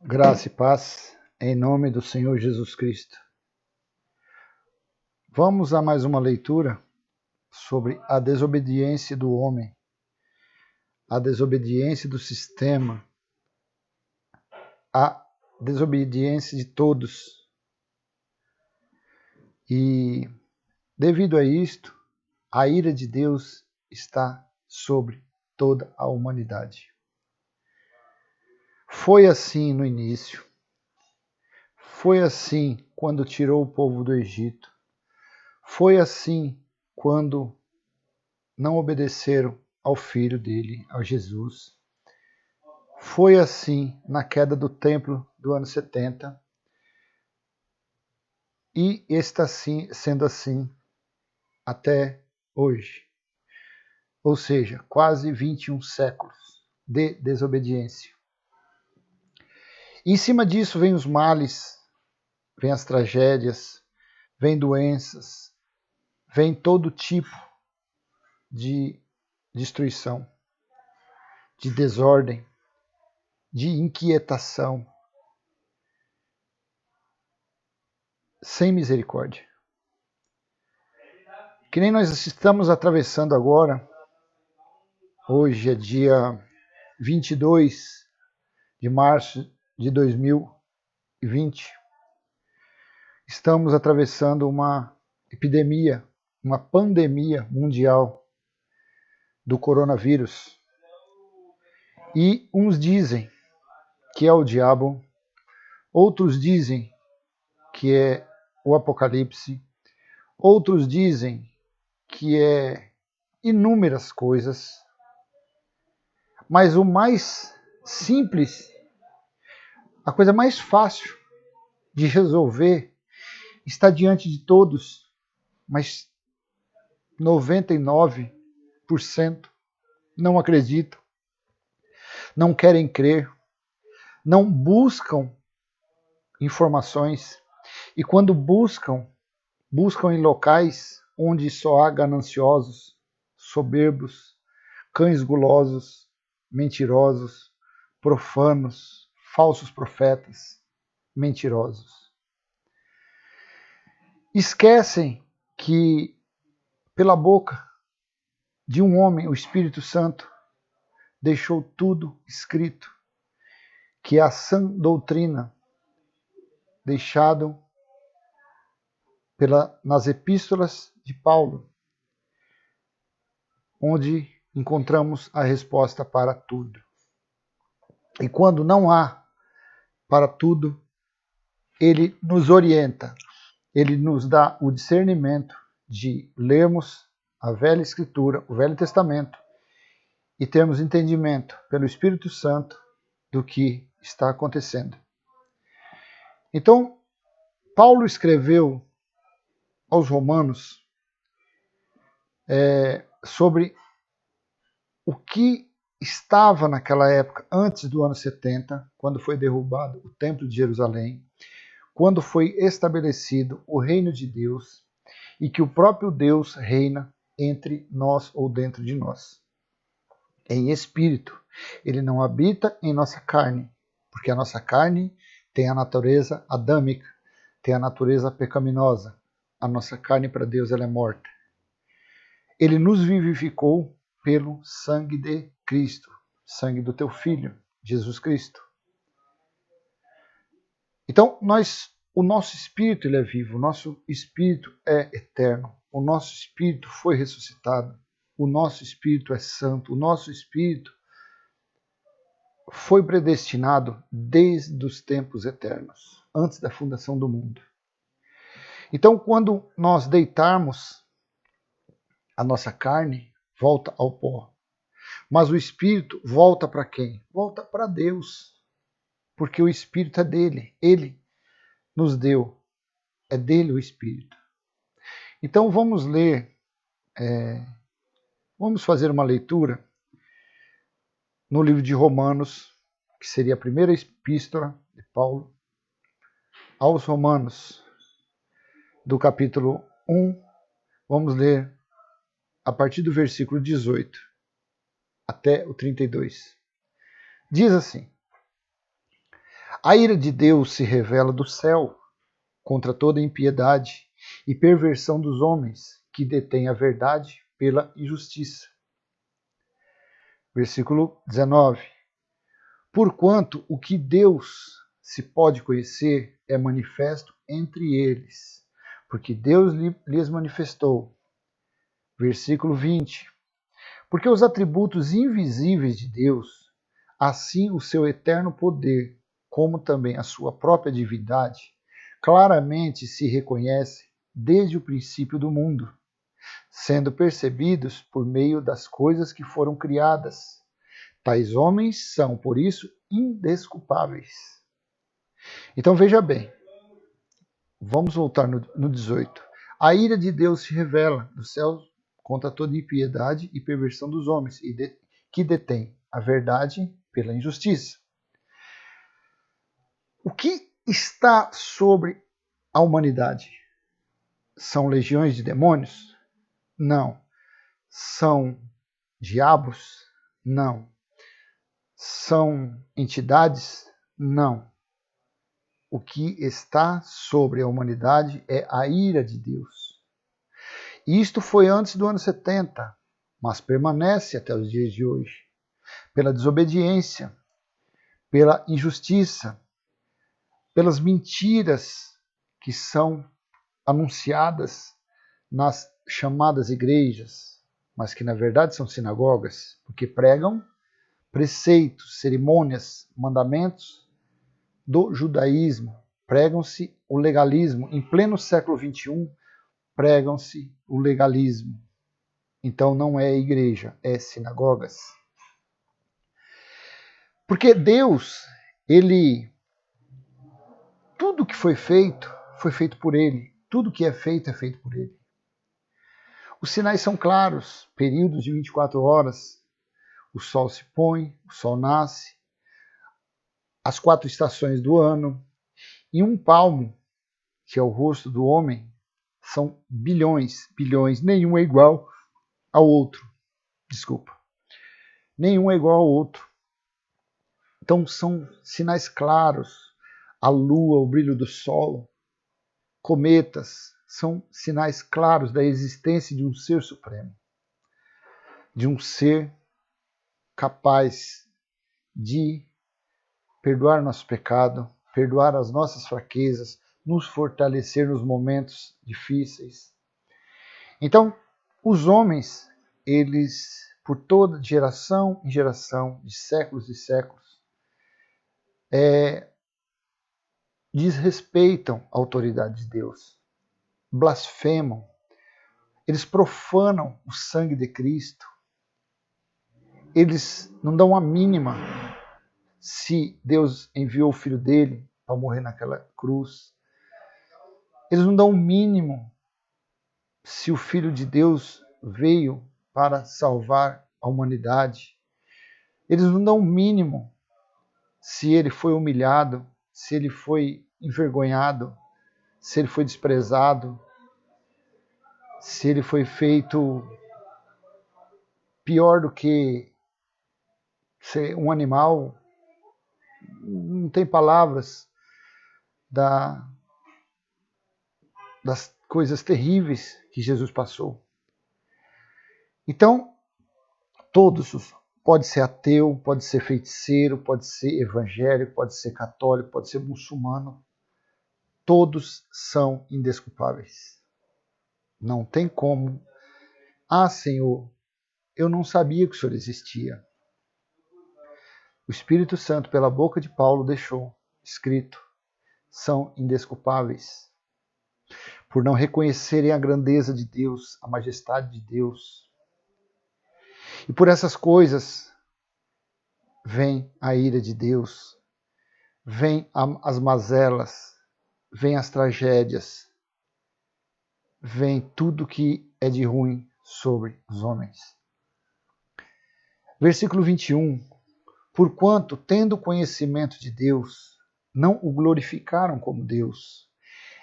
Graça e paz, em nome do Senhor Jesus Cristo. Vamos a mais uma leitura sobre a desobediência do homem, a desobediência do sistema, a desobediência de todos. E, devido a isto, a ira de Deus está sobre toda a humanidade. Foi assim no início, foi assim quando tirou o povo do Egito, foi assim quando não obedeceram ao filho dele, ao Jesus. Foi assim na queda do templo do ano 70 e está sendo assim até hoje. Ou seja, quase 21 séculos de desobediência. E em cima disso vem os males, vem as tragédias, vem doenças, vem todo tipo de destruição, de desordem, de inquietação, sem misericórdia. Que nem nós estamos atravessando agora, hoje é dia 22 de março de 2020, estamos atravessando uma epidemia, uma pandemia mundial do coronavírus. E uns dizem que é o diabo, outros dizem que é o apocalipse, outros dizem que é inúmeras coisas, mas o mais simples, a coisa mais fácil de resolver está diante de todos, mas 99% não acreditam, não querem crer, não buscam informações, e quando buscam em locais onde só há gananciosos, soberbos, cães gulosos, mentirosos, profanos, falsos profetas, mentirosos. Esquecem que pela boca de um homem, o Espírito Santo deixou tudo escrito, que é a sã doutrina deixado nas epístolas de Paulo, onde encontramos a resposta para tudo. E quando não há para tudo, ele nos orienta, ele nos dá o discernimento de lermos a Velha Escritura, o Velho Testamento, e termos entendimento pelo Espírito Santo do que está acontecendo. Então, Paulo escreveu aos Romanos sobre o que estava naquela época, antes do ano 70, quando foi derrubado o Templo de Jerusalém, quando foi estabelecido o reino de Deus e que o próprio Deus reina entre nós ou dentro de nós. Em espírito. Ele não habita em nossa carne, porque a nossa carne tem a natureza adâmica, tem a natureza pecaminosa. A nossa carne para Deus ela é morta. Ele nos vivificou pelo sangue de Cristo, sangue do teu Filho, Jesus Cristo. Então, o nosso espírito ele é vivo, o nosso espírito é eterno, o nosso espírito foi ressuscitado, o nosso espírito é santo, o nosso espírito foi predestinado desde os tempos eternos, antes da fundação do mundo. Então, quando nós deitarmos, a nossa carne volta ao pó. Mas o Espírito volta para quem? Volta para Deus. Porque o Espírito é dele. Ele nos deu. É dele o Espírito. Então vamos ler, vamos fazer uma leitura no livro de Romanos, que seria a primeira epístola de Paulo aos Romanos, do capítulo 1. Vamos ler a partir do versículo 18 até o 32. Diz assim: A ira de Deus se revela do céu contra toda impiedade e perversão dos homens que detêm a verdade pela injustiça. Versículo 19. Porquanto o que Deus se pode conhecer é manifesto entre eles, porque Deus lhes manifestou. Versículo 20. Porque os atributos invisíveis de Deus, assim o seu eterno poder, como também a sua própria divindade, claramente se reconhece desde o princípio do mundo, sendo percebidos por meio das coisas que foram criadas. Tais homens são, por isso, indesculpáveis. Então veja bem, vamos voltar no 18. A ira de Deus se revela do céu contra toda impiedade e perversão dos homens, que detém a verdade pela injustiça. O que está sobre a humanidade? São legiões de demônios? Não. São diabos? Não. São entidades? Não. O que está sobre a humanidade é a ira de Deus. Isto foi antes do ano 70, mas permanece até os dias de hoje. Pela desobediência, pela injustiça, pelas mentiras que são anunciadas nas chamadas igrejas, mas que na verdade são sinagogas, porque pregam preceitos, cerimônias, mandamentos do judaísmo, pregam-se o legalismo. Em pleno século XXI, pregam-se o legalismo. Então não é igreja, é sinagogas. Porque Deus, tudo que foi feito por Ele. Tudo que é feito por Ele. Os sinais são claros, períodos de 24 horas. O sol se põe, o sol nasce, as 4 estações do ano. E um palmo, que é o rosto do homem, são bilhões, nenhum é igual ao outro. Desculpa. Nenhum é igual ao outro. Então são sinais claros. A lua, o brilho do sol, cometas, são sinais claros da existência de um ser supremo. De um ser capaz de perdoar nosso pecado, perdoar as nossas fraquezas, nos fortalecer nos momentos difíceis. Então, os homens, eles, por toda geração em geração, de séculos e séculos, desrespeitam a autoridade de Deus, blasfemam, eles profanam o sangue de Cristo, eles não dão a mínima se Deus enviou o Filho dele para morrer naquela cruz. Eles não dão o mínimo se o Filho de Deus veio para salvar a humanidade. Eles não dão o mínimo se ele foi humilhado, se ele foi envergonhado, se ele foi desprezado, se ele foi feito pior do que ser um animal. Não tem palavras das coisas terríveis que Jesus passou. Então, todos, pode ser ateu, pode ser feiticeiro, pode ser evangélico, pode ser católico, pode ser muçulmano, todos são indesculpáveis. Não tem como. Ah, Senhor, eu não sabia que o Senhor existia. O Espírito Santo, pela boca de Paulo, deixou escrito: são indesculpáveis, por não reconhecerem a grandeza de Deus, a majestade de Deus. E por essas coisas vem a ira de Deus, vem as mazelas, vem as tragédias, vem tudo que é de ruim sobre os homens. Versículo 21. Porquanto, tendo conhecimento de Deus, não o glorificaram como Deus,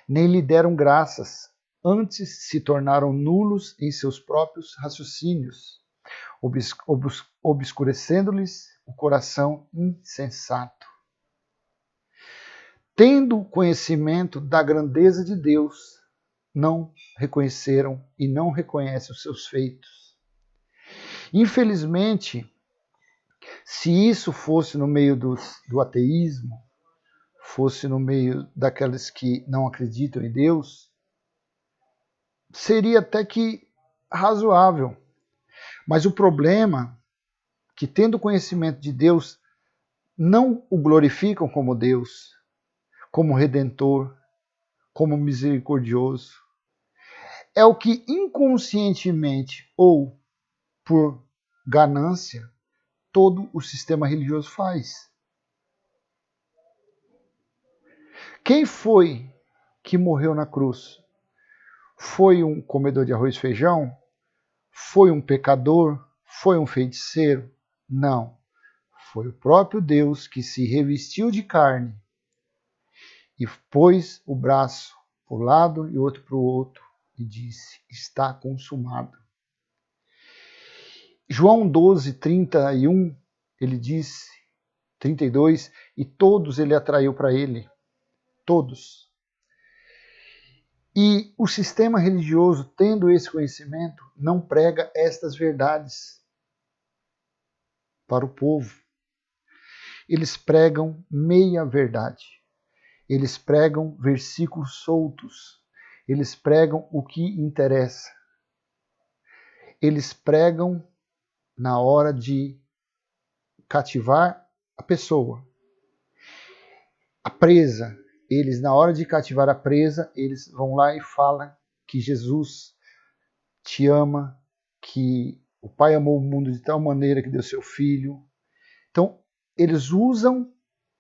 nem lhe deram graças, antes se tornaram nulos em seus próprios raciocínios, obscurecendo-lhes o coração insensato. tendo conhecimento da grandeza de Deus, não reconheceram e não reconhecem os seus feitos. Infelizmente, se isso fosse no meio do ateísmo, fosse no meio daqueles que não acreditam em Deus, seria até que razoável. Mas o problema é que, tendo conhecimento de Deus, não o glorificam como Deus, como Redentor, como misericordioso. É o que inconscientemente ou por ganância todo o sistema religioso faz. Quem foi que morreu na cruz? Foi um comedor de arroz e feijão? Foi um pecador? Foi um feiticeiro? Não. Foi o próprio Deus que se revestiu de carne e pôs o braço para um lado e outro para o outro e disse: está consumado. João 12, 31, ele disse, 32, e todos ele atraiu para ele. Todos. E o sistema religioso, tendo esse conhecimento, não prega estas verdades para o povo. Eles pregam meia verdade. Eles pregam versículos soltos. Eles pregam o que interessa. Eles pregam na hora de cativar a pessoa. A presa. Eles, na hora de cativar a presa, eles vão lá e falam que Jesus te ama, que o Pai amou o mundo de tal maneira que deu seu Filho. Então, eles usam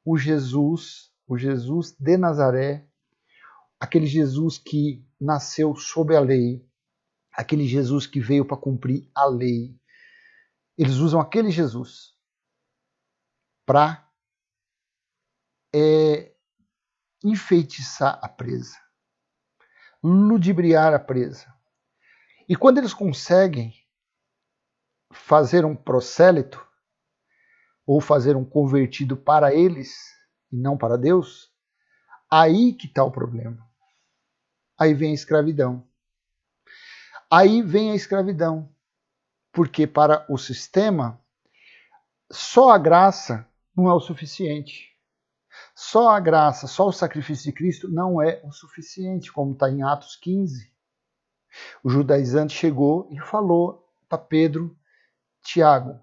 o Jesus de Nazaré, aquele Jesus que nasceu sob a lei, aquele Jesus que veio para cumprir a lei. Eles usam aquele Jesus para enfeitiçar a presa, ludibriar a presa. E quando eles conseguem fazer um prosélito, ou fazer um convertido para eles, e não para Deus, aí que está o problema. Aí vem a escravidão. Aí vem a escravidão. Porque para o sistema, só a graça não é o suficiente. Só a graça, só o sacrifício de Cristo não é o suficiente, como está em Atos 15. O judaizante chegou e falou para Pedro, Tiago,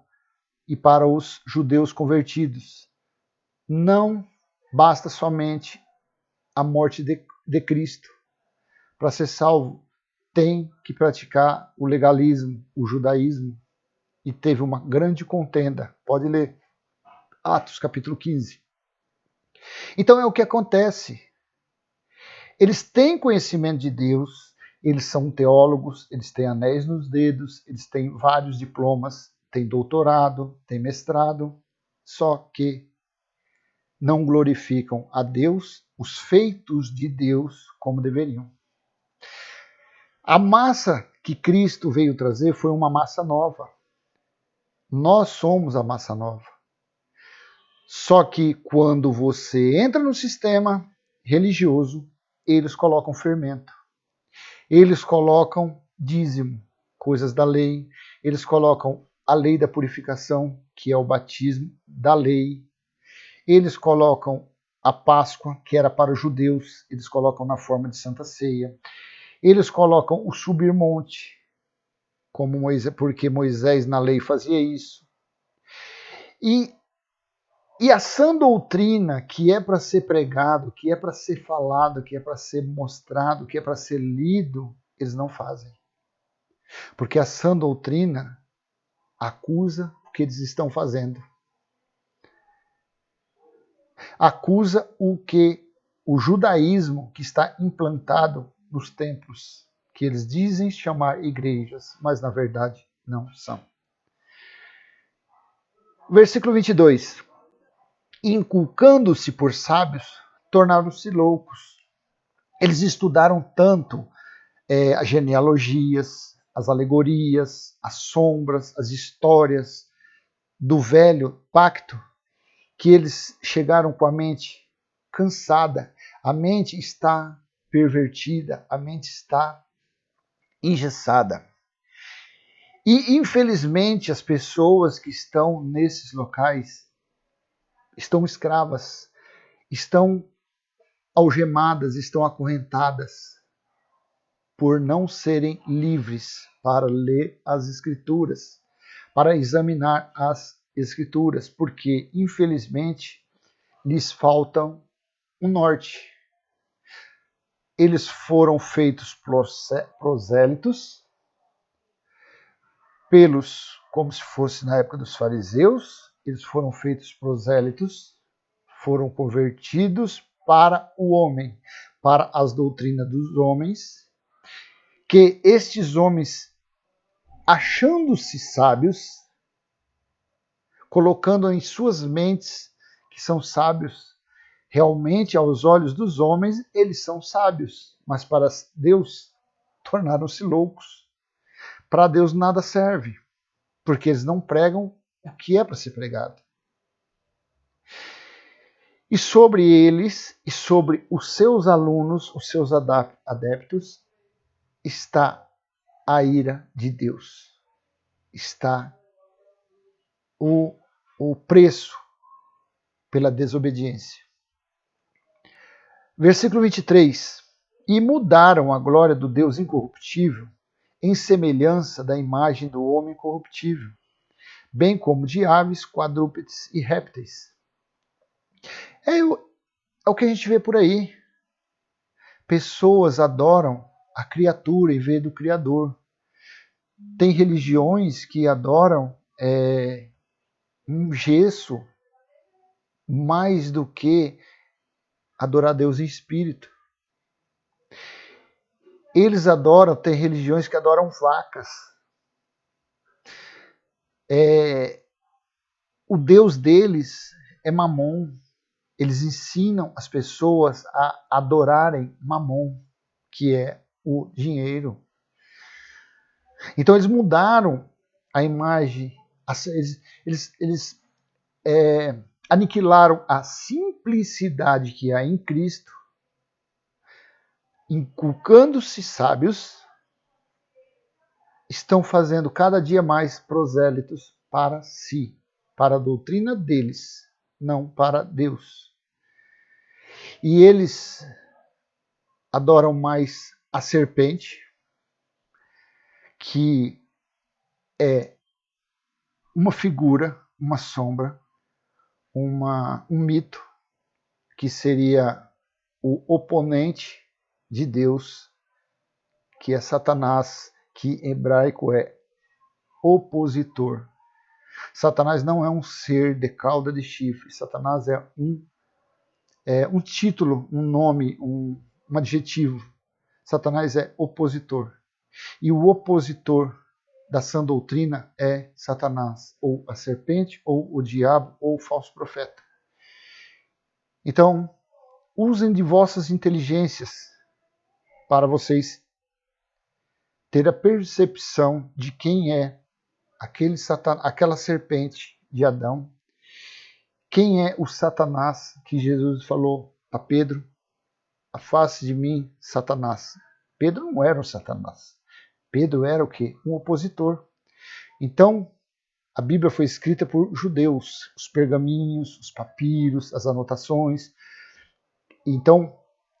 e para os judeus convertidos: não basta somente a morte de Cristo para ser salvo. Tem que praticar o legalismo, o judaísmo. E teve uma grande contenda. Pode ler Atos capítulo 15. Então é o que acontece. Eles têm conhecimento de Deus, eles são teólogos, eles têm anéis nos dedos, eles têm vários diplomas, têm doutorado, têm mestrado, só que não glorificam a Deus, os feitos de Deus, como deveriam. A massa que Cristo veio trazer foi uma massa nova. Nós somos a massa nova. Só que quando você entra no sistema religioso, eles colocam fermento. Eles colocam dízimo, coisas da lei. Eles colocam a lei da purificação, que é o batismo da lei. Eles colocam a Páscoa, que era para os judeus, eles colocam na forma de Santa Ceia. Eles colocam o subir monte, como Moisés, porque Moisés na lei fazia isso. E a sã doutrina, que é para ser pregado, que é para ser falado, que é para ser mostrado, que é para ser lido, eles não fazem. Porque a sã doutrina acusa o que eles estão fazendo. Acusa o que o judaísmo que está implantado nos templos, que eles dizem chamar igrejas, mas na verdade não são. Versículo 22. Inculcando-se por sábios, tornaram-se loucos. Eles estudaram tanto as genealogias, as alegorias, as sombras, as histórias do velho pacto, que eles chegaram com a mente cansada, a mente está pervertida, a mente está engessada. E, infelizmente, as pessoas que estão nesses locais estão escravas, estão algemadas, estão acorrentadas por não serem livres para ler as Escrituras, para examinar as Escrituras, porque, infelizmente, lhes faltam um norte. Eles foram feitos prosélitos, como se fosse na época dos fariseus, eles foram feitos prosélitos, foram convertidos para o homem, para as doutrinas dos homens, que estes homens, achando-se sábios, colocando em suas mentes que são sábios, realmente aos olhos dos homens eles são sábios, mas para Deus tornaram-se loucos. Para Deus nada serve, porque eles não pregam o que é para ser pregado. E sobre eles e sobre os seus alunos, os seus adeptos, está a ira de Deus. Está o preço pela desobediência. Versículo 23. E mudaram a glória do Deus incorruptível em semelhança da imagem do homem corruptível, bem como de aves, quadrúpedes e répteis. É o que a gente vê por aí. Pessoas adoram a criatura em vez do Criador. Tem religiões que adoram um gesso mais do que adorar Deus em espírito. Eles adoram, tem religiões que adoram vacas. O Deus deles é Mamon. Eles ensinam as pessoas a adorarem Mamon, que é o dinheiro. Então eles mudaram a imagem, eles aniquilaram a simplicidade que há em Cristo, inculcando-se sábios, estão fazendo cada dia mais prosélitos para si, para a doutrina deles, não para Deus. E eles adoram mais a serpente, que é uma figura, uma sombra, um mito, que seria o oponente de Deus, que é Satanás, que em hebraico é opositor. Satanás não é um ser de cauda de chifre. Satanás é um título, um nome, um adjetivo. Satanás é opositor. E o opositor da sã doutrina é Satanás, ou a serpente, ou o diabo, ou o falso profeta. Então, usem de vossas inteligências para vocês ter a percepção de quem é aquela serpente de Adão, quem é o Satanás que Jesus falou a Pedro: afaste de mim, Satanás. Pedro não era um Satanás. Pedro era o quê? Um opositor. Então, a Bíblia foi escrita por judeus, os pergaminhos, os papiros, as anotações. Então,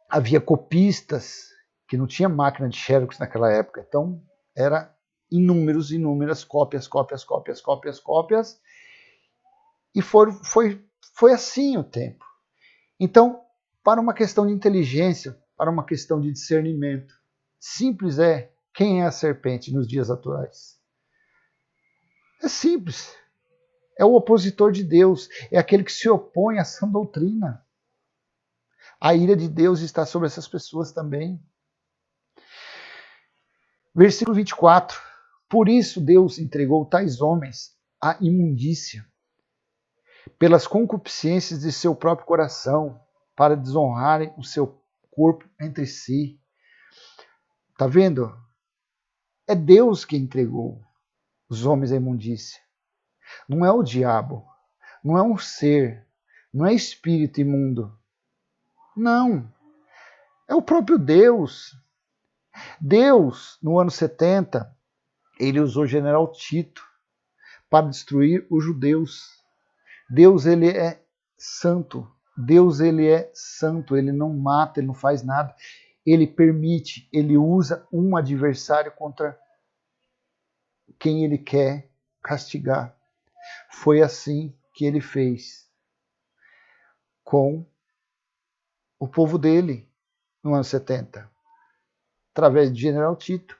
havia copistas, que não tinha máquina de xerox naquela época. Então, era inúmeras cópias. E foi assim o tempo. Então, para uma questão de inteligência, para uma questão de discernimento, simples é quem é a serpente nos dias atuais. É simples. É o opositor de Deus, é aquele que se opõe à sã doutrina. A ira de Deus está sobre essas pessoas também. Versículo 24. Por isso Deus entregou tais homens à imundícia, pelas concupiscências de seu próprio coração, para desonrarem o seu corpo entre si. Está vendo? É Deus que entregou os homens à imundícia. Não é o diabo, não é um ser, não é espírito imundo. Não. É o próprio Deus. Deus, no ano 70, ele usou o general Tito para destruir os judeus. Deus, ele é santo. Deus, ele é santo. Ele não mata, ele não faz nada. Ele permite, ele usa um adversário contra quem ele quer castigar. Foi assim que ele fez com o povo dele no ano 70, através de general Tito.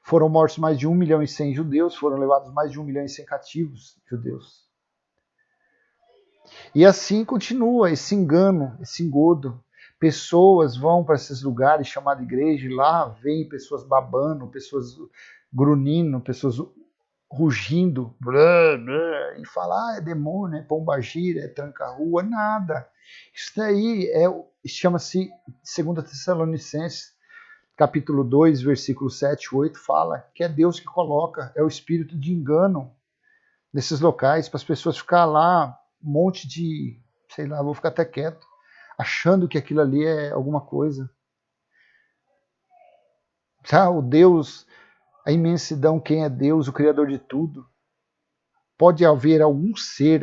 Foram mortos mais de 1 milhão e 100 judeus, foram levados mais de 1 milhão e 100 cativos judeus. E assim continua esse engano, esse engodo. Pessoas vão para esses lugares chamados igreja e lá vem pessoas babando, pessoas grunhindo, pessoas rugindo, blá, blá, e falar, é demônio, é pombagira, é tranca-rua, nada. Isso daí chama-se 2 Tessalonicenses, capítulo 2, versículo 7 e 8, fala que é Deus que coloca, é o espírito de engano nesses locais, para as pessoas ficar lá, um monte de, sei lá, vou ficar até quieto, achando que aquilo ali é alguma coisa. O Deus, a imensidão, quem é Deus, o Criador de tudo. Pode haver algum ser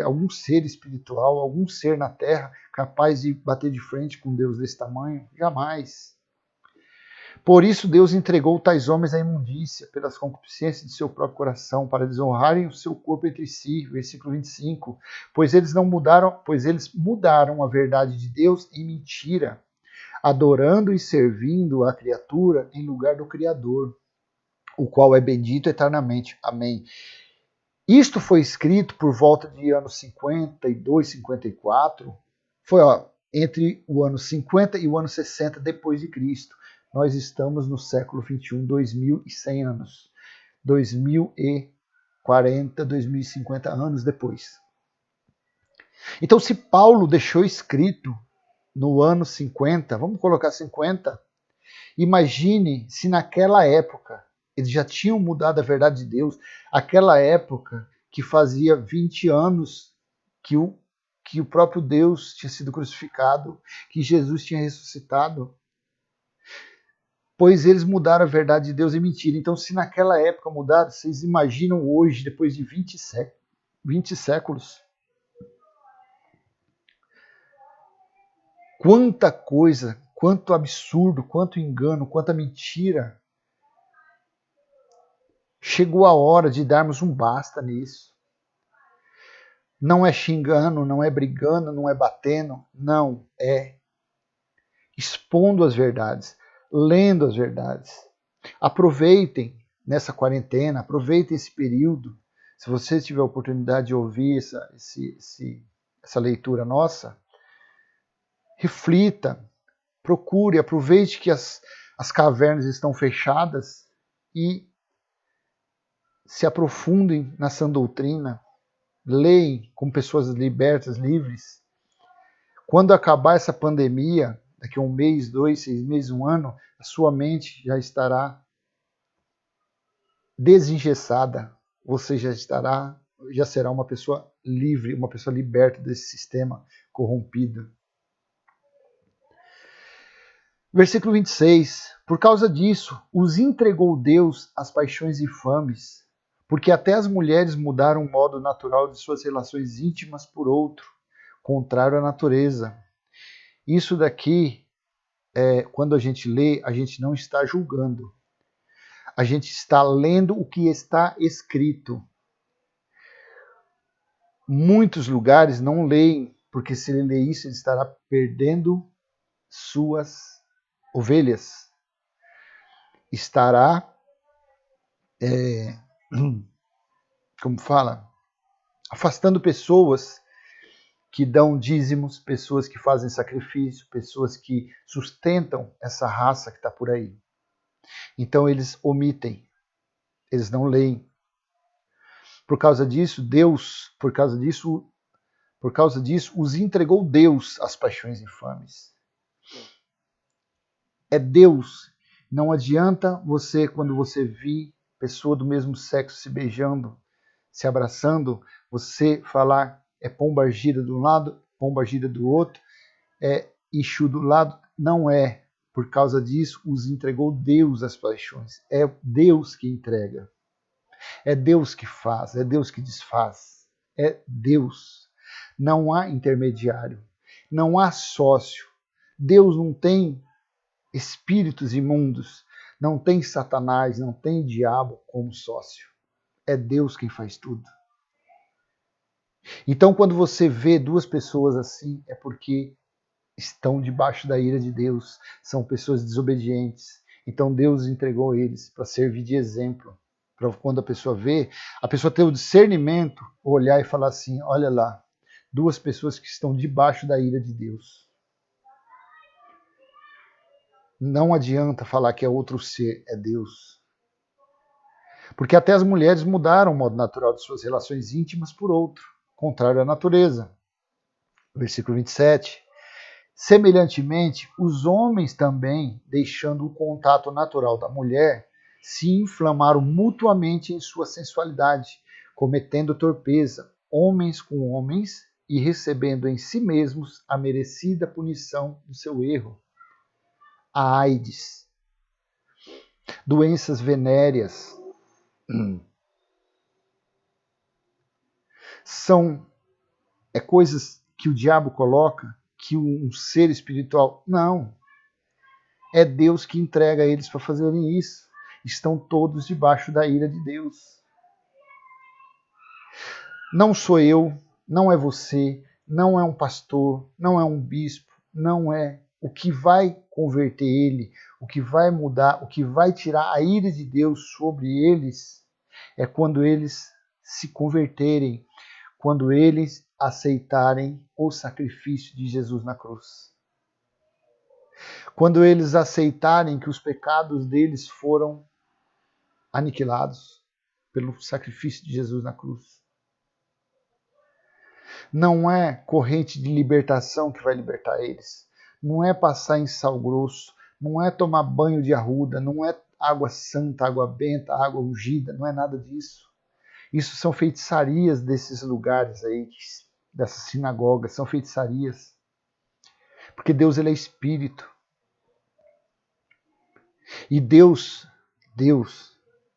espiritual, algum ser na Terra capaz de bater de frente com Deus desse tamanho? Jamais. Por isso Deus entregou tais homens à imundícia pelas concupiscências de seu próprio coração, para desonrarem o seu corpo entre si, versículo 25. Pois eles mudaram a verdade de Deus em mentira, adorando e servindo a criatura em lugar do Criador, o qual é bendito eternamente. Amém. Isto foi escrito por volta de anos 52, 54, foi entre o ano 50 e o ano 60 depois de Cristo. Nós estamos no século 21, 2100 anos, 2040, 2050 anos depois. Então, se Paulo deixou escrito no ano 50, vamos colocar 50, imagine se naquela época eles já tinham mudado a verdade de Deus, aquela época que fazia 20 anos que o próprio Deus tinha sido crucificado, que Jesus tinha ressuscitado. Pois eles mudaram a verdade de Deus em mentira. Então, se naquela época mudaram, vocês imaginam hoje, depois de 20 séculos, quanta coisa, quanto absurdo, quanto engano, quanta mentira. Chegou a hora de darmos um basta nisso. Não é xingando, não é brigando, não é batendo, não, é expondo as verdades, lendo as verdades. Aproveitem nessa quarentena, aproveitem esse período. Se você tiver a oportunidade de ouvir essa leitura nossa, reflita, procure, aproveite que as cavernas estão fechadas e se aprofundem na sã doutrina, leem como pessoas libertas, livres. Quando acabar essa pandemia, daqui a 1 mês, 2, 6 meses, 1 ano, a sua mente já estará desengessada. Você já será uma pessoa livre, uma pessoa liberta desse sistema corrompido. Versículo 26. Por causa disso, os entregou Deus às paixões infames, porque até as mulheres mudaram o modo natural de suas relações íntimas por outro, contrário à natureza. Isso daqui, quando a gente lê, a gente não está julgando. A gente está lendo o que está escrito. Muitos lugares não leem, porque se ele ler isso, ele estará perdendo suas ovelhas. Estará, como fala, afastando pessoas que dão dízimos, pessoas que fazem sacrifício, pessoas que sustentam essa raça que está por aí. Então eles omitem, eles não leem. Por causa disso, os entregou Deus às paixões infames. É Deus. Não adianta você, quando você vir pessoa do mesmo sexo se beijando, se abraçando, você falar é pomba gira de um lado, pomba gira do outro, issue do lado, não é por causa disso os entregou Deus às paixões. É Deus que entrega. É Deus que faz, é Deus que desfaz. É Deus. Não há intermediário, não há sócio. Deus não tem espíritos imundos, não tem Satanás, não tem diabo como sócio. É Deus quem faz tudo. Então, quando você vê duas pessoas assim, é porque estão debaixo da ira de Deus, são pessoas desobedientes. Então Deus entregou eles para servir de exemplo. Para quando a pessoa vê, a pessoa ter o discernimento, olhar e falar assim, olha lá, duas pessoas que estão debaixo da ira de Deus. Não adianta falar que é outro ser, é Deus. Porque até as mulheres mudaram o modo natural de suas relações íntimas por outro, contrário à natureza. Versículo 27. Semelhantemente, os homens também, deixando o contato natural da mulher, se inflamaram mutuamente em sua sensualidade, cometendo torpeza, homens com homens, e recebendo em si mesmos a merecida punição do seu erro. A AIDS, doenças venéreas, são coisas que o diabo coloca, que um ser espiritual... Não. É Deus que entrega eles para fazerem isso. Estão todos debaixo da ira de Deus. Não sou eu, não é você, não é um pastor, não é um bispo, não é. O que vai converter ele, o que vai mudar, o que vai tirar a ira de Deus sobre eles, é quando eles se converterem, quando eles aceitarem o sacrifício de Jesus na cruz. Quando eles aceitarem que os pecados deles foram aniquilados pelo sacrifício de Jesus na cruz. Não é corrente de libertação que vai libertar eles. Não é passar em sal grosso, não é tomar banho de arruda, não é água santa, água benta, água ungida, não é nada disso. Isso são feitiçarias desses lugares aí, dessas sinagogas, são feitiçarias. Porque Deus, ele é espírito. E Deus,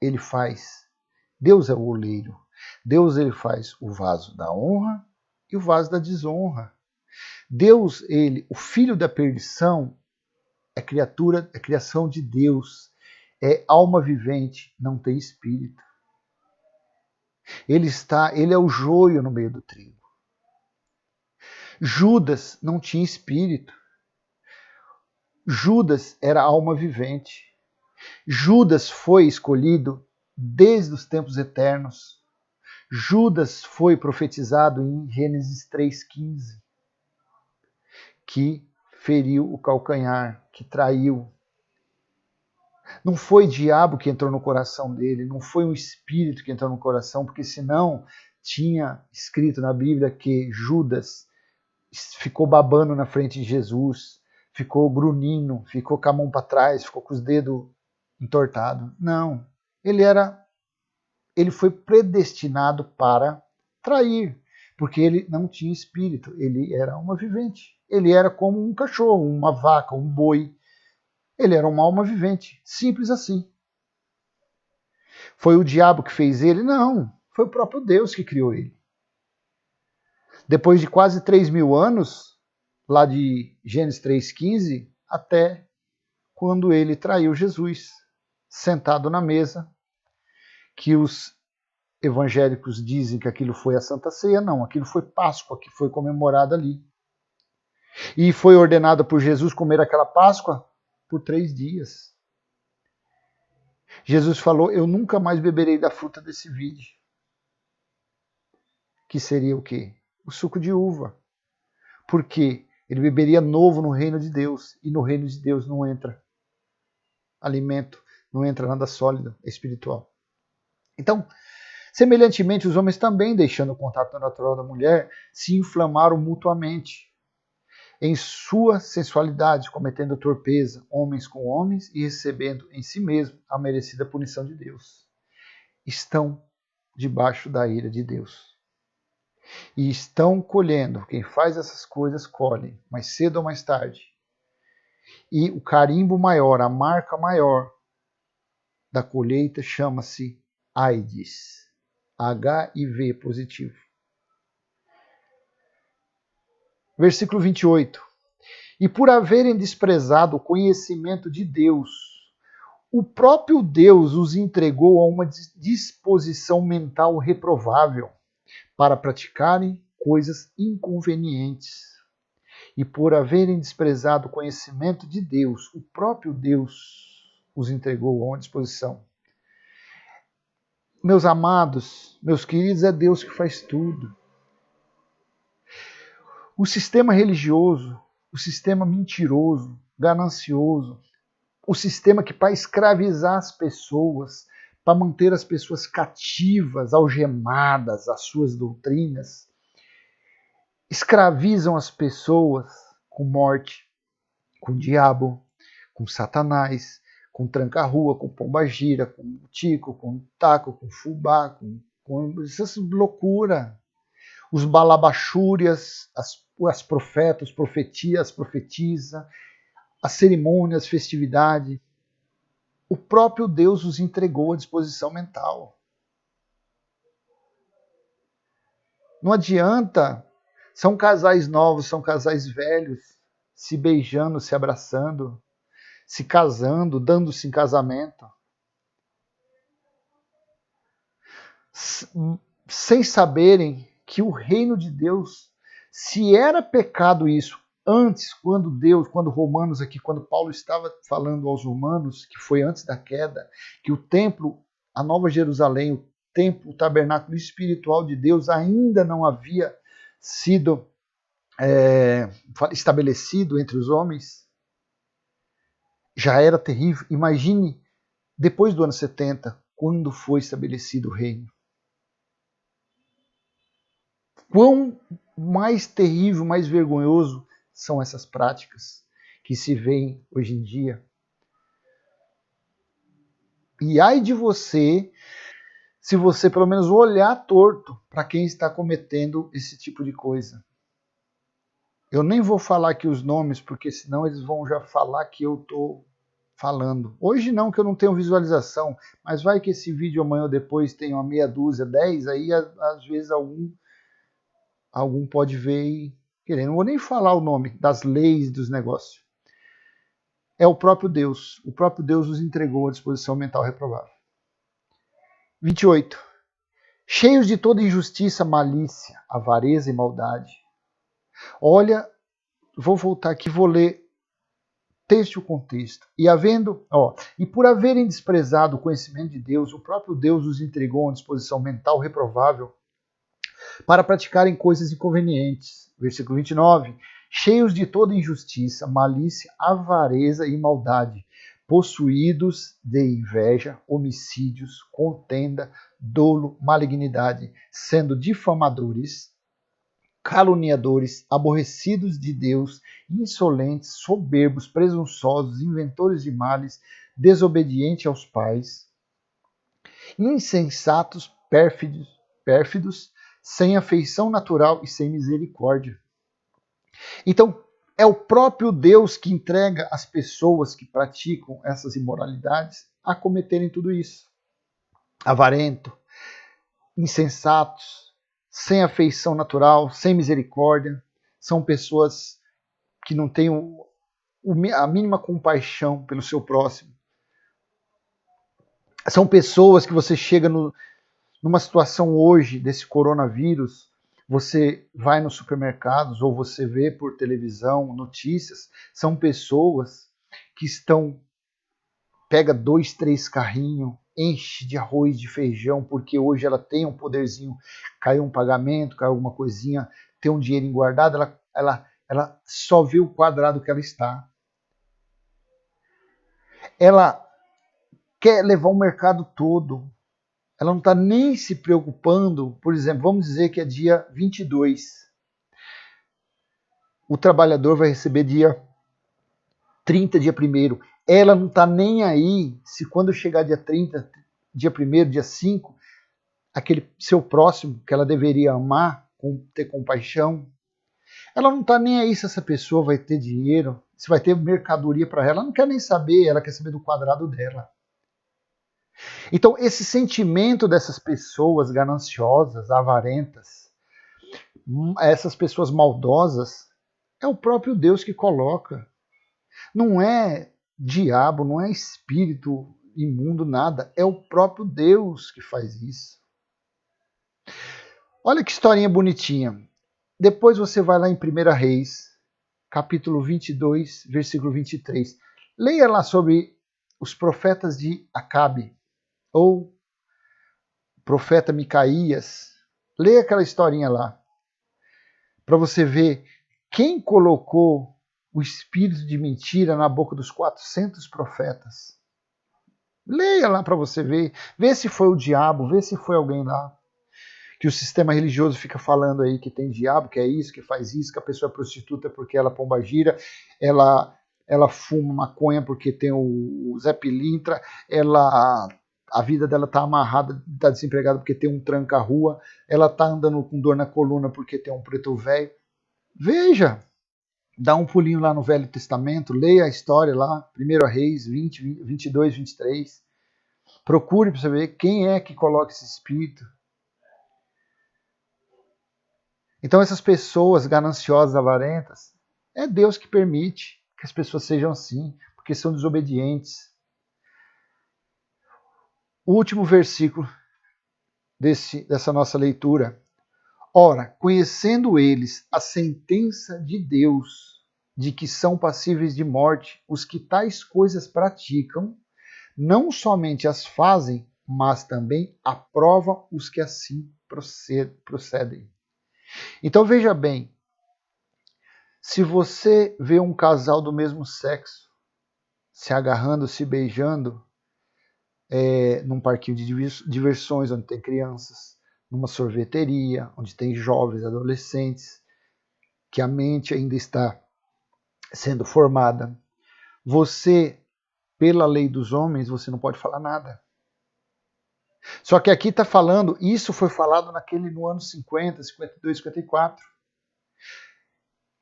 ele faz. Deus é o oleiro. Deus, ele faz o vaso da honra e o vaso da desonra. Deus, ele, o filho da perdição, é criatura, é criação de Deus, é alma vivente, não tem espírito. Ele é o joio no meio do trigo. Judas não tinha espírito. Judas era alma vivente. Judas foi escolhido desde os tempos eternos. Judas foi profetizado em Gênesis 3,15, que feriu o calcanhar, que traiu. Não foi diabo que entrou no coração dele, não foi um espírito que entrou no coração, porque senão tinha escrito na Bíblia que Judas ficou babando na frente de Jesus, ficou grunhindo, ficou com a mão para trás, ficou com os dedos entortados. Não, ele foi predestinado para trair, porque ele não tinha espírito, ele era uma vivente. Ele era como um cachorro, uma vaca, um boi. Ele era uma alma vivente, simples assim. Foi o diabo que fez ele? Não, foi o próprio Deus que criou ele. Depois de quase 3.000 anos, lá de Gênesis 3,15, até quando ele traiu Jesus, sentado na mesa, que os evangélicos dizem que aquilo foi a Santa Ceia, não, aquilo foi Páscoa, que foi comemorada ali. E foi ordenado por Jesus comer aquela Páscoa por 3 dias. Jesus falou, eu nunca mais beberei da fruta desse vide. Que seria o quê? O suco de uva. Porque ele beberia novo no reino de Deus. E no reino de Deus não entra alimento, não entra nada sólido, espiritual. Então, semelhantemente, os homens também, deixando o contato natural da mulher, se inflamaram mutuamente em sua sensualidade, cometendo torpeza, homens com homens, e recebendo em si mesmo a merecida punição de Deus. Estão debaixo da ira de Deus. E estão colhendo. Quem faz essas coisas colhe, mais cedo ou mais tarde. E o carimbo maior, a marca maior da colheita chama-se AIDS. HIV positivo. Versículo 28. E por haverem desprezado o conhecimento de Deus, o próprio Deus os entregou a uma disposição mental reprovável para praticarem coisas inconvenientes. E por haverem desprezado o conhecimento de Deus, o próprio Deus os entregou a uma disposição. Meus amados, meus queridos, é Deus que faz tudo. O sistema religioso, o sistema mentiroso, ganancioso, o sistema que para escravizar as pessoas, para manter as pessoas cativas, algemadas às suas doutrinas, escravizam as pessoas com morte, com diabo, com Satanás, com tranca-rua, com pomba-gira, com tico, com taco, com fubá, com essas loucuras. Os balabachúrias, as profetas, as profetisa, as cerimônias, as festividades. O próprio Deus os entregou à disposição mental. Não adianta, são casais novos, são casais velhos, se beijando, se abraçando, se casando, dando-se em casamento, sem saberem que o reino de Deus, se era pecado isso antes, quando Romanos aqui, quando Paulo estava falando aos romanos, que foi antes da queda, que o templo, a Nova Jerusalém, o templo, o tabernáculo espiritual de Deus ainda não havia sido estabelecido entre os homens, já era terrível. Imagine depois do ano 70, quando foi estabelecido o reino. Quão mais terrível, mais vergonhoso são essas práticas que se veem hoje em dia. E ai de você, se você pelo menos olhar torto para quem está cometendo esse tipo de coisa. Eu nem vou falar aqui os nomes, porque senão eles vão já falar que eu estou falando. Hoje não, que eu não tenho visualização, mas vai que esse vídeo amanhã ou depois tem uma meia dúzia, 10, aí às vezes algum pode ver e querer. Não vou nem falar o nome das leis dos negócios. É o próprio Deus. O próprio Deus os entregou à disposição mental reprovável. 28. Cheios de toda injustiça, malícia, avareza e maldade. Olha, vou voltar aqui, vou ler texto e o contexto. E por haverem desprezado o conhecimento de Deus, o próprio Deus os entregou a uma disposição mental reprovável para praticarem coisas inconvenientes. Versículo 29. Cheios de toda injustiça, malícia, avareza e maldade, possuídos de inveja, homicídios, contenda, dolo, malignidade, sendo difamadores, caluniadores, aborrecidos de Deus, insolentes, soberbos, presunçosos, inventores de males, desobedientes aos pais, insensatos, pérfidos, sem afeição natural e sem misericórdia. Então, é o próprio Deus que entrega as pessoas que praticam essas imoralidades a cometerem tudo isso. Avarento, insensatos, sem afeição natural, sem misericórdia, são pessoas que não têm a mínima compaixão pelo seu próximo. São pessoas que você chega numa situação hoje desse coronavírus, você vai nos supermercados ou você vê por televisão notícias, são pessoas que pega 2, 3 carrinhos, enche de arroz, de feijão, porque hoje ela tem um poderzinho, caiu um pagamento, caiu alguma coisinha, tem um dinheiro guardado, ela só vê o quadrado que ela está. Ela quer levar o mercado todo. Ela não está nem se preocupando, por exemplo, vamos dizer que é dia 22. O trabalhador vai receber dia 30, dia 1º. Ela não está nem aí se quando chegar dia 30, dia 1º, dia 5, aquele seu próximo que ela deveria amar ter compaixão. Ela não está nem aí se essa pessoa vai ter dinheiro, se vai ter mercadoria para ela. Ela não quer nem saber, ela quer saber do quadrado dela. Então, esse sentimento dessas pessoas gananciosas, avarentas, essas pessoas maldosas, é o próprio Deus que coloca. Não é diabo, não é espírito imundo, nada. É o próprio Deus que faz isso. Olha que historinha bonitinha. Depois você vai lá em 1 Reis, capítulo 22, versículo 23. Leia lá sobre os profetas de Acabe, ou profeta Micaías. Leia aquela historinha lá, para você ver quem colocou o espírito de mentira na boca dos 400 profetas. Leia lá para você ver, vê se foi o diabo, vê se foi alguém lá. Que o sistema religioso fica falando aí que tem diabo, que é isso, que faz isso, que a pessoa é prostituta porque ela pombagira, ela fuma maconha porque tem o Zé Pilintra, a vida dela tá amarrada, tá desempregada porque tem um tranca-rua, ela tá andando com dor na coluna porque tem um preto velho. Veja, dá um pulinho lá no Velho Testamento, leia a história lá, 1 Reis 20, 22, 23. Procure para você ver quem é que coloca esse espírito. Então essas pessoas gananciosas, avarentas, é Deus que permite que as pessoas sejam assim, porque são desobedientes. O último versículo dessa nossa leitura. Ora, conhecendo eles a sentença de Deus, de que são passíveis de morte os que tais coisas praticam, não somente as fazem, mas também aprovam os que assim procedem. Então veja bem, se você vê um casal do mesmo sexo se agarrando, se beijando, num parquinho de diversões onde tem crianças, numa sorveteria, onde tem jovens, adolescentes, que a mente ainda está sendo formada, você, pela lei dos homens, você não pode falar nada. Só que aqui está falando, isso foi falado no ano 50, 52, 54.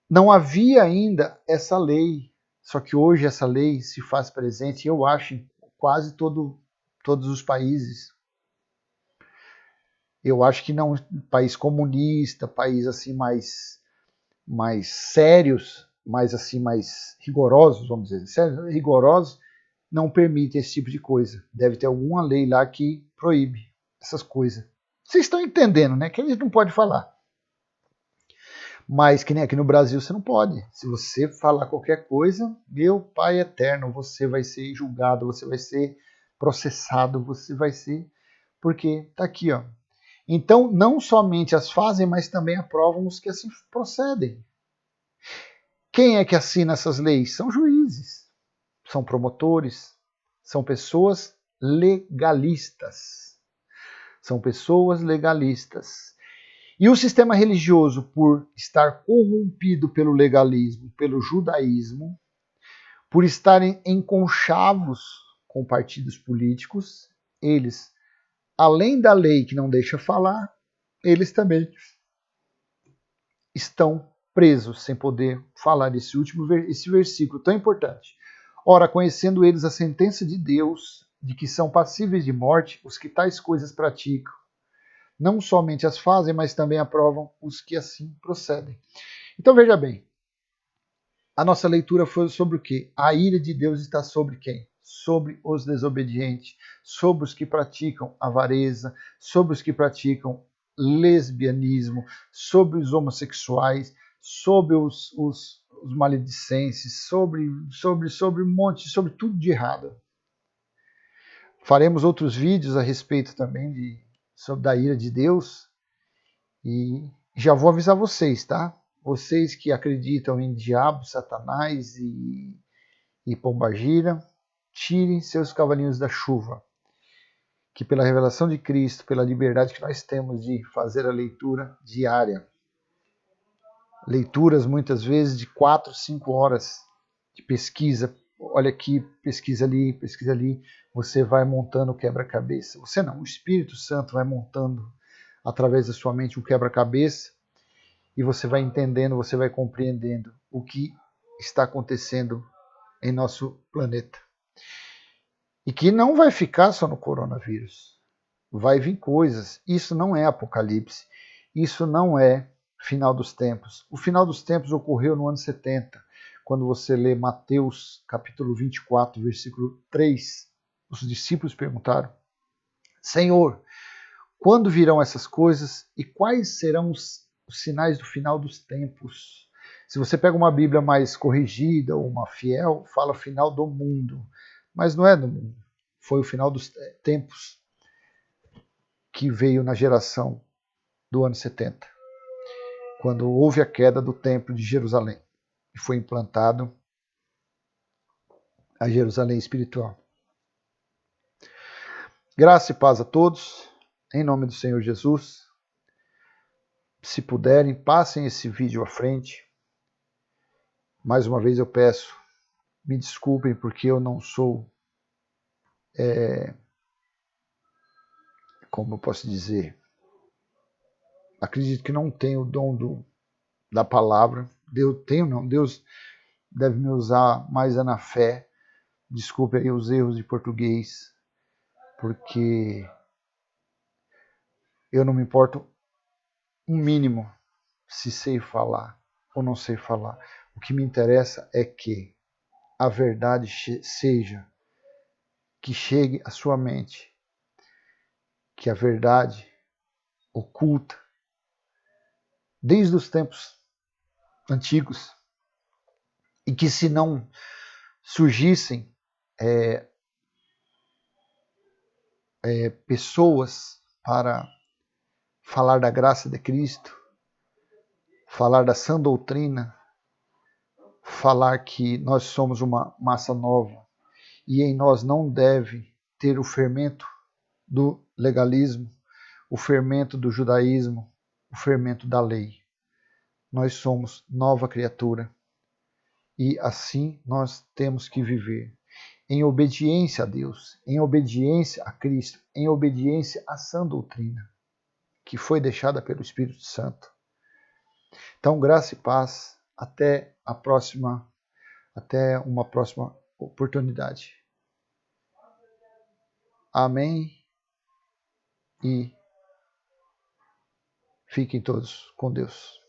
Não havia ainda essa lei, só que hoje essa lei se faz presente, eu acho, em quase todos os países. Eu acho que não, país comunista, país assim mais sérios, mais rigorosos, vamos dizer, sérios, rigorosos, não permite esse tipo de coisa. Deve ter alguma lei lá que proíbe essas coisas. Vocês estão entendendo, né? Que a gente não pode falar. Mas que nem aqui no Brasil você não pode. Se você falar qualquer coisa, meu Pai eterno, você vai ser julgado, você vai ser processado, você vai ser... Porque tá aqui, ó. Então, não somente as fazem, mas também aprovam os que assim procedem. Quem é que assina essas leis? São juízes, são promotores, são pessoas legalistas. São pessoas legalistas. E o sistema religioso, por estar corrompido pelo legalismo, pelo judaísmo, por estarem em conchavos com partidos políticos, eles, além da lei que não deixa falar, eles também estão presos sem poder falar esse versículo tão importante. Ora, conhecendo eles a sentença de Deus, de que são passíveis de morte os que tais coisas praticam, não somente as fazem, mas também aprovam os que assim procedem. Então veja bem, a nossa leitura foi sobre o quê? A ira de Deus está sobre quem? Sobre os desobedientes, sobre os que praticam avareza, sobre os que praticam lesbianismo, sobre os homossexuais, sobre os maledicentes, sobre um monte, sobre tudo de errado. Faremos outros vídeos a respeito também da ira de Deus. E já vou avisar vocês, tá? Vocês que acreditam em diabo, satanás e pombagira, tirem seus cavalinhos da chuva. Que pela revelação de Cristo, pela liberdade que nós temos de fazer a leitura diária, leituras muitas vezes de 4, 5 horas de pesquisa, olha aqui, pesquisa ali, você vai montando o quebra-cabeça. Você não, o Espírito Santo vai montando através da sua mente um quebra-cabeça e você vai entendendo, você vai compreendendo o que está acontecendo em nosso planeta. E que não vai ficar só no coronavírus. Vai vir coisas. Isso não é apocalipse. Isso não é final dos tempos. O final dos tempos ocorreu no ano 70, quando você lê Mateus capítulo 24, versículo 3. Os discípulos perguntaram: Senhor, quando virão essas coisas e quais serão os sinais do final dos tempos? Se você pega uma Bíblia mais corrigida ou uma fiel, fala final do mundo. Mas não é do mundo. Foi o final dos tempos que veio na geração do ano 70, quando houve a queda do Templo de Jerusalém e foi implantado a Jerusalém espiritual. Graça e paz a todos, em nome do Senhor Jesus. Se puderem, passem esse vídeo à frente. Mais uma vez eu peço, me desculpem porque eu não sou, como eu posso dizer, acredito que não tenho o dom da palavra. Deus deve me usar mais na fé. Desculpe aí os erros de português, porque eu não me importo um mínimo se sei falar ou não sei falar. O que me interessa é que a verdade seja, que chegue à sua mente, que a verdade oculta, desde os tempos antigos, e que se não surgissem pessoas para falar da graça de Cristo, falar da sã doutrina, falar que nós somos uma massa nova e em nós não deve ter o fermento do legalismo, o fermento do judaísmo, o fermento da lei. Nós somos nova criatura e assim nós temos que viver em obediência a Deus, em obediência a Cristo, em obediência à sã doutrina que foi deixada pelo Espírito Santo. Então, graça e paz, até uma próxima oportunidade. Amém e fiquem todos com Deus.